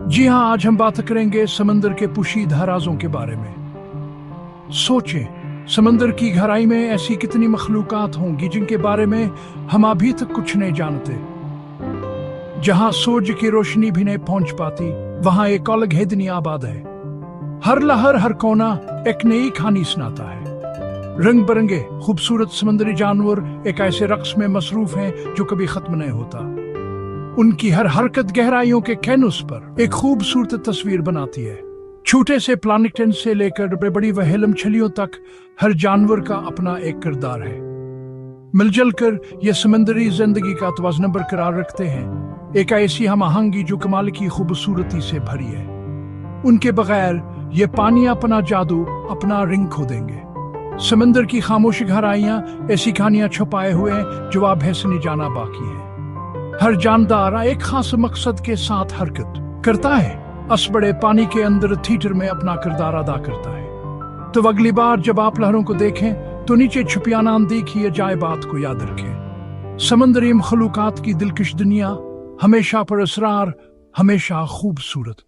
जी हाँ, आज हम बात करेंगे समंदर के पोशीदा राज़ों के बारे में। सोचें, समंदर की गहराई में ऐसी कितनी मखलूकात होंगी जिनके बारे में हम अभी तक कुछ नहीं जानते। जहाँ सूरज की रोशनी भी नहीं पहुंच पाती, वहां एक अलग ही दुनिया आबाद है। हर लहर, हर कोना एक नई कहानी सुनाता है। रंग बिरंगे खूबसूरत समुद्री जानवर एक ऐसे रक्स में मसरूफ हैं जो कभी खत्म नहीं होता। उनकी हर हरकत गहराइयों के कैनवस पर एक खूबसूरत तस्वीर बनाती है। छोटे से प्लैंकटन से लेकर बड़ी वहेल मछलियों तक हर जानवर का अपना एक किरदार है। मिलजुल कर ये समंदरी जिंदगी का तवाज़ुन बरकरार रखते हैं। एक ऐसी हम आहंगी जो कमाल की खूबसूरती से भरी है। उनके बगैर ये पानी अपना जादू, अपना रंग खो देंगे। समंदर की खामोश गहराइयां ऐसी कहानियां छुपाए हुए हैं जो अब है जाना बाकी है। हर जानदार एक खास मकसद के साथ हरकत करता है। अस बड़े पानी के अंदर थिएटर में अपना किरदार अदा करता है। तो अगली बार जब आप लहरों को देखें तो नीचे छुपिया ना देखिए, जाए बात को याद रखें। समंदरी मखलूकात की दिलकश दुनिया हमेशा पर असरार, हमेशा खूबसूरत।